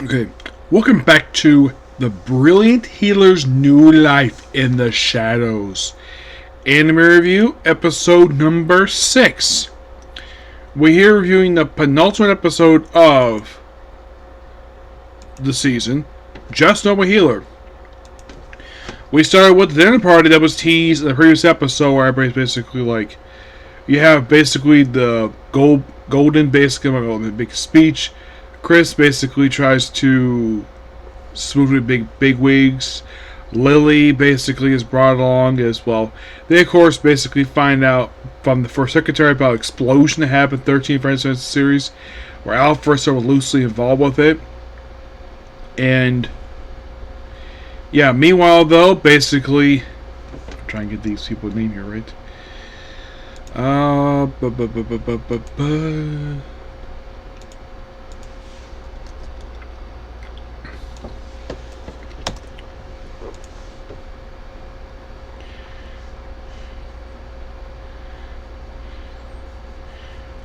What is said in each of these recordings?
Okay, welcome back to The Brilliant Healer's New Life in the Shadows. Anime Review, episode number 6. We're here reviewing the penultimate episode of the season, Just Normal Healer. We started with the dinner party that was teased in the previous episode, where everybody's basically like, you have basically the golden big speech. Chris basically tries to smooth with big wigs. Lily basically is brought along as well. They of course basically find out from the first secretary about an explosion that happened 13 for instance series, where Alpha is sort of loosely involved with it. And yeah, meanwhile though, basically I'm trying to get these people's name here right.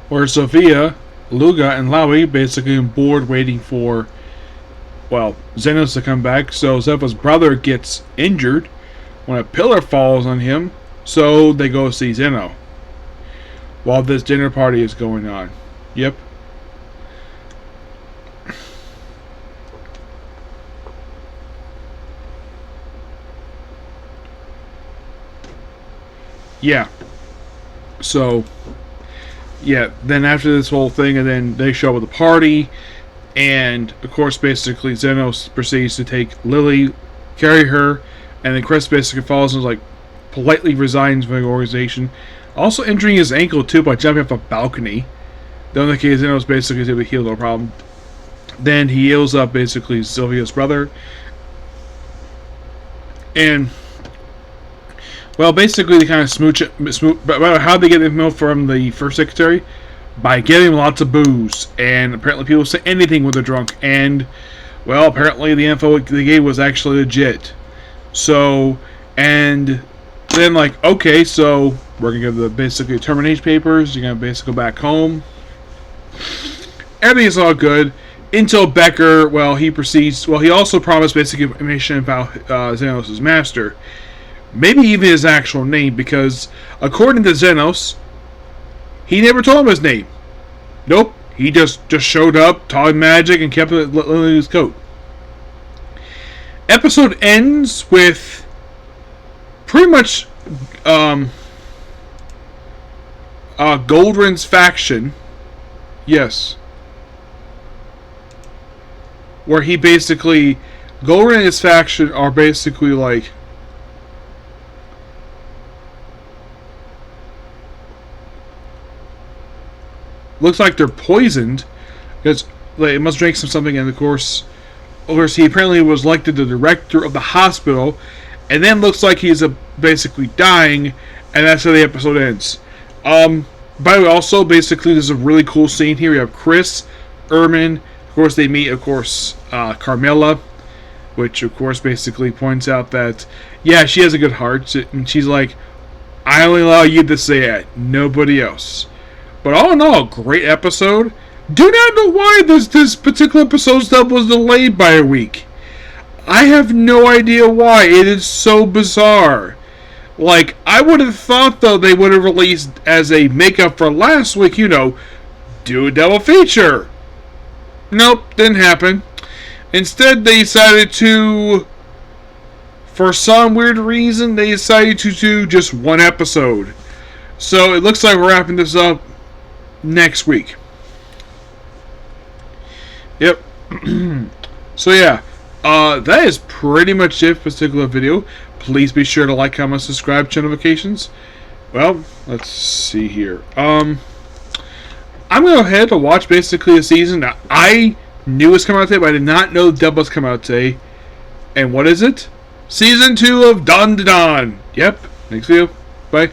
Where Sophia, Luga, and Lowy basically on board waiting for, well, Zenos to come back. So Zepha's brother gets injured when a pillar falls on him, so they go see Zeno while this dinner party is going on. Yep. Yeah. So yeah, then after this whole thing, and then they show up at the party, and of course, basically, Zenos proceeds to take Lily, carry her, and then Chris basically follows and like politely resigns from the organization, also injuring his ankle too by jumping off a balcony. The only case Zenos basically is able to heal, no problem. Then he heals up basically Sylvia's brother, and well, basically they kind of smooch about how they get info from the first secretary by getting lots of booze, and apparently people say anything when they're drunk, and well, apparently the info they gave was actually legit. So, and then like, okay, so we're gonna give the basically termination papers. You're gonna basically go back home. Everything is all good until Becker. Well, he proceeds. Well, he also promised basic information about Zenos' master. Maybe even his actual name, because according to Zenos, he never told him his name. Nope, he just showed up, taught him magic, and kept it in his coat. Episode ends with pretty much Goldrin's faction. Yes. Where he basically, Goldrin and his faction are basically like, looks like they're poisoned because they must drink something, and of course he apparently was elected the director of the hospital, and then looks like he's basically dying, and that's how the episode ends. By the way, also basically there's a really cool scene here. We have Chris, Ermin, of course they meet, of course, Carmilla, which of course basically points out that yeah, she has a good heart, and she's like, I only allow you to say it, nobody else. But all in all, great episode. Do not know why this particular episode stuff was delayed by a week. I have no idea why. It is so bizarre. Like, I would have thought, though, they would have released as a makeup for last week, do a double feature. Nope, didn't happen. Instead, they decided to, for some weird reason, they decided to do just one episode. So, it looks like we're wrapping this up next week. Yep. So yeah, that is pretty much it for this particular video. Please be sure to like, comment, subscribe, turn notifications. Well, let's see here. I'm gonna go ahead and watch basically the season. Now, I knew it was coming out today, but I did not know the dub was coming out today. And what is it? Season 2 of Don to Don. Yep. Next video. Bye.